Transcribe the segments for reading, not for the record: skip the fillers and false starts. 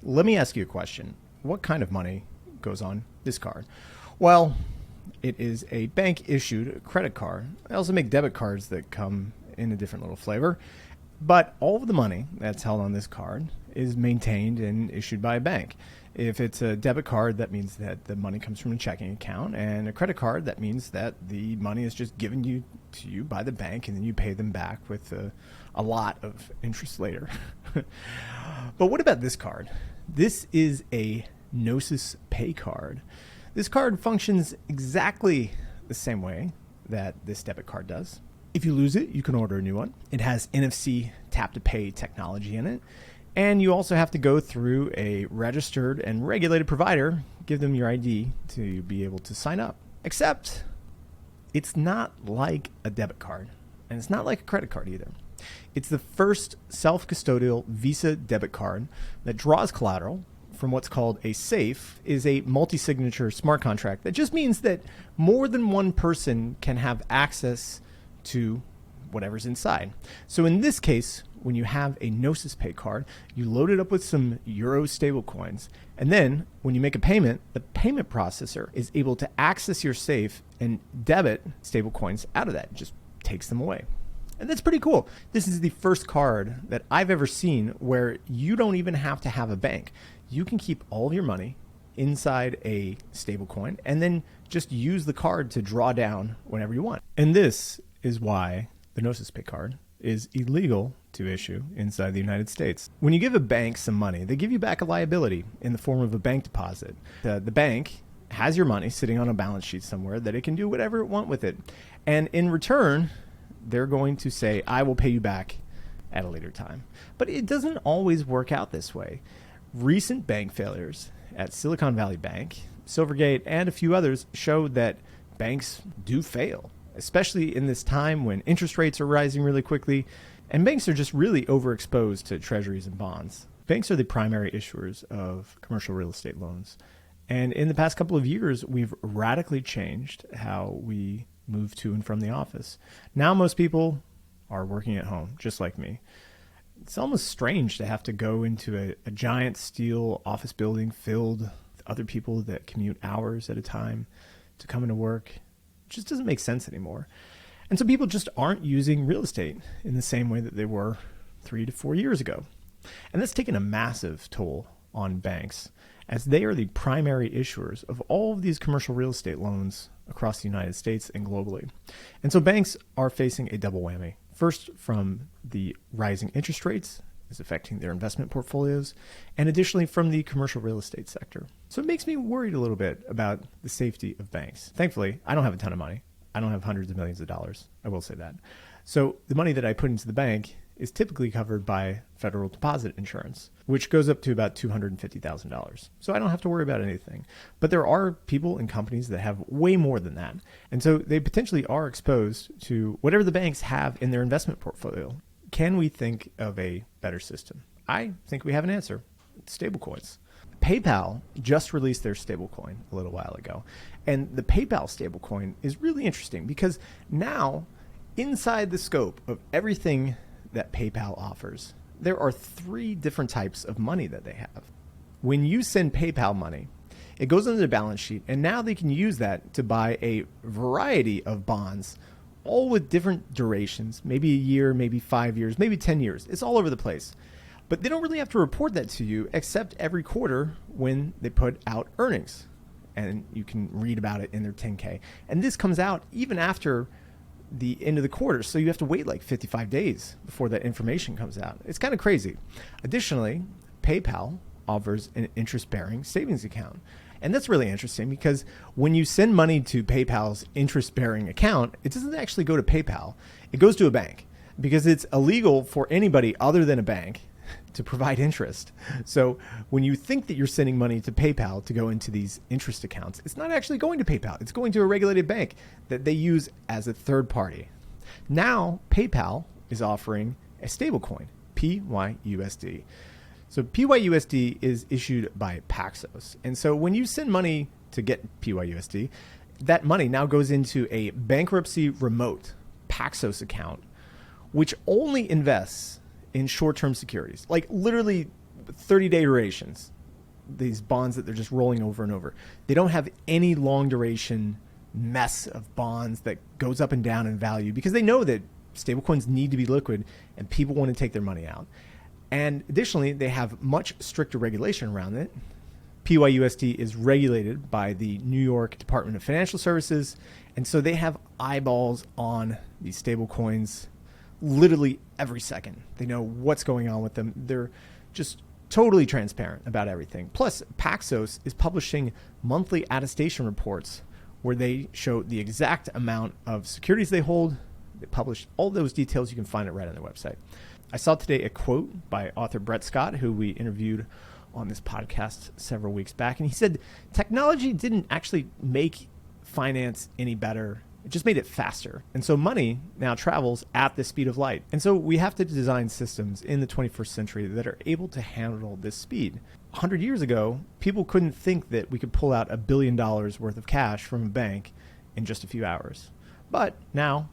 Let me ask you a question. What kind of money goes on this card? Well, it is a bank-issued credit card. I also make debit cards that come in a different little flavor. But all of the money that's held on this card is maintained and issued by a bank. If it's a debit card, that means that the money comes from a checking account, and a credit card, that means that the money is just given to you by the bank, and then you pay them back with a lot of interest later. But what about this card? This is a Gnosis Pay card. This card functions exactly the same way that this debit card does. If you lose it, you can order a new one. It has NFC tap-to-pay technology in it. And you also have to go through a registered and regulated provider, give them your ID to be able to sign up. Except it's not like a debit card, and it's not like a credit card either. It's the first self-custodial Visa debit card that draws collateral from what's called a safe, is a multi-signature smart contract. That just means that more than one person can have access to whatever's inside. So in this case, when you have a Gnosis Pay card, you load it up with some Euro stablecoins, and then when you make a payment, the payment processor is able to access your safe and debit stablecoins out of that. It just takes them away. And that's pretty cool. This is the first card that I've ever seen where you don't even have to have a bank. You can keep all of your money inside a stablecoin and then just use the card to draw down whenever you want. And this is why the Gnosis Pay card is illegal to issue inside the United States. When you give a bank some money, they give you back a liability in the form of a bank deposit. The bank has your money sitting on a balance sheet somewhere that it can do whatever it wants with it. And in return, they're going to say, I will pay you back at a later time. But it doesn't always work out this way. Recent bank failures at Silicon Valley Bank, Silvergate, and a few others show that banks do fail, especially in this time when interest rates are rising really quickly and banks are just really overexposed to treasuries and bonds. Banks are the primary issuers of commercial real estate loans. And in the past couple of years, we've radically changed how we move to and from the office. Now most people are working at home, just like me. It's almost strange to have to go into a giant steel office building filled with other people that commute hours at a time to come into work. It just doesn't make sense anymore. And so people just aren't using real estate in the same way that they were 3 to 4 years ago. And that's taken a massive toll on banks, as they are the primary issuers of all of these commercial real estate loans across the United States and globally. And so banks are facing a double whammy. First, from the rising interest rates is affecting their investment portfolios, and additionally from the commercial real estate sector. So it makes me worried a little bit about the safety of banks. Thankfully, I don't have a ton of money. I don't have hundreds of millions of dollars. I will say that. So the money that I put into the bank is typically covered by federal deposit insurance, which goes up to about $250,000. So I don't have to worry about anything. But there are people and companies that have way more than that. And so they potentially are exposed to whatever the banks have in their investment portfolio. Can we think of a better system? I think we have an answer. Stablecoins. PayPal just released their stablecoin a little while ago. And the PayPal stablecoin is really interesting because now, inside the scope of everything that PayPal offers, there are 3 different types of money that they have. When you send PayPal money, it goes on their balance sheet, and now they can use that to buy a variety of bonds, all with different durations, maybe a year, maybe 5 years, maybe 10 years. It's all over the place. But they don't really have to report that to you except every quarter when they put out earnings. And you can read about it in their 10K. And this comes out even after the end of the quarter. So you have to wait like 55 days before that information comes out. It's kind of crazy. Additionally, PayPal offers an interest-bearing savings account. And that's really interesting because when you send money to PayPal's interest-bearing account, it doesn't actually go to PayPal. It goes to a bank because it's illegal for anybody other than a bank to provide interest. So when you think that you're sending money to PayPal to go into these interest accounts, it's not actually going to PayPal. It's going to a regulated bank that they use as a third party. Now, PayPal is offering a stablecoin, PYUSD. So PYUSD is issued by Paxos. And so when you send money to get PYUSD, that money now goes into a bankruptcy remote Paxos account, which only invests in short-term securities, like literally 30-day durations, these bonds that they're just rolling over and over. They don't have any long duration mess of bonds that goes up and down in value because they know that stablecoins need to be liquid and people want to take their money out. And additionally, they have much stricter regulation around it. PYUSD is regulated by the New York Department of Financial Services, and so they have eyeballs on these stablecoins literally every second. They know what's going on with them. They're just totally transparent about everything. Plus, Paxos is publishing monthly attestation reports where they show the exact amount of securities they hold. They publish all those details. You can find it right on their website. I saw today a quote by author Brett Scott, who we interviewed on this podcast several weeks back. And he said, technology didn't actually make finance any better. It just made it faster. And so money now travels at the speed of light. And so we have to design systems in the 21st century that are able to handle this speed. 100 years ago, people couldn't think that we could pull out $1 billion worth of cash from a bank in just a few hours. But now,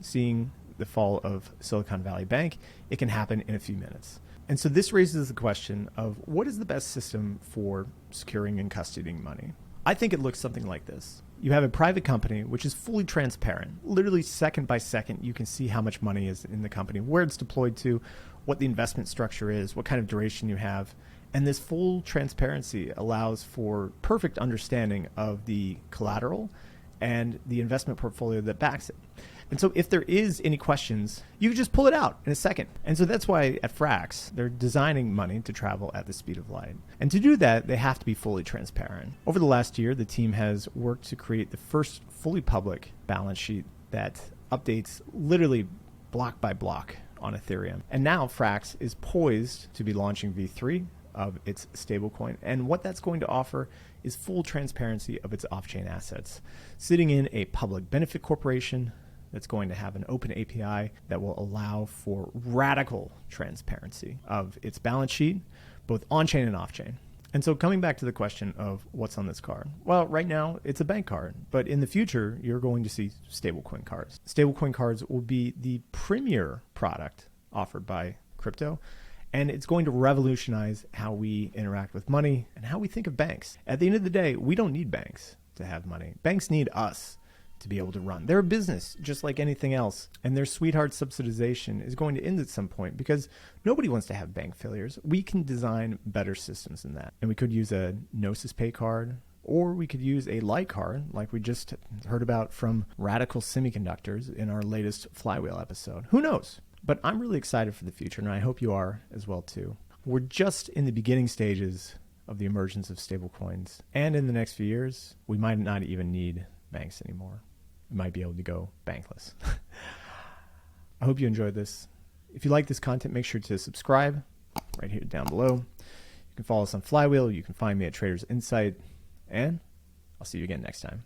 seeing the fall of Silicon Valley Bank, it can happen in a few minutes. And so this raises the question of what is the best system for securing and custodying money? I think it looks something like this. You have a private company which is fully transparent. Literally second by second, you can see how much money is in the company, where it's deployed to, what the investment structure is, what kind of duration you have. And this full transparency allows for perfect understanding of the collateral and the investment portfolio that backs it. And so if there is any questions, you can just pull it out in a second. And so that's why at Frax, they're designing money to travel at the speed of light. And to do that, they have to be fully transparent. Over the last year, the team has worked to create the first fully public balance sheet that updates literally block by block on Ethereum. And now Frax is poised to be launching V3 of its stablecoin. And what that's going to offer is full transparency of its off-chain assets, sitting in a public benefit corporation that's going to have an open API that will allow for radical transparency of its balance sheet, both on-chain and off-chain. And so coming back to the question of what's on this card, well, right now it's a bank card, but in the future, you're going to see stablecoin cards. Stablecoin cards will be the premier product offered by crypto, and it's going to revolutionize how we interact with money and how we think of banks. At the end of the day, we don't need banks to have money. Banks need us to be able to run. They're a business just like anything else, and their sweetheart subsidization is going to end at some point because nobody wants to have bank failures. We can design better systems than that. And we could use a Gnosis Pay card, or we could use a light card like we just heard about from Radical Semiconductors in our latest Flywheel episode. Who knows? But I'm really excited for the future, and I hope you are as well too. We're just in the beginning stages of the emergence of stablecoins, and in the next few years, we might not even need banks anymore. We might be able to go bankless. I hope you enjoyed this. If you like this content, make sure to subscribe right here down below. You can follow us on Flywheel. You can find me at Traders Insight, and I'll see you again next time.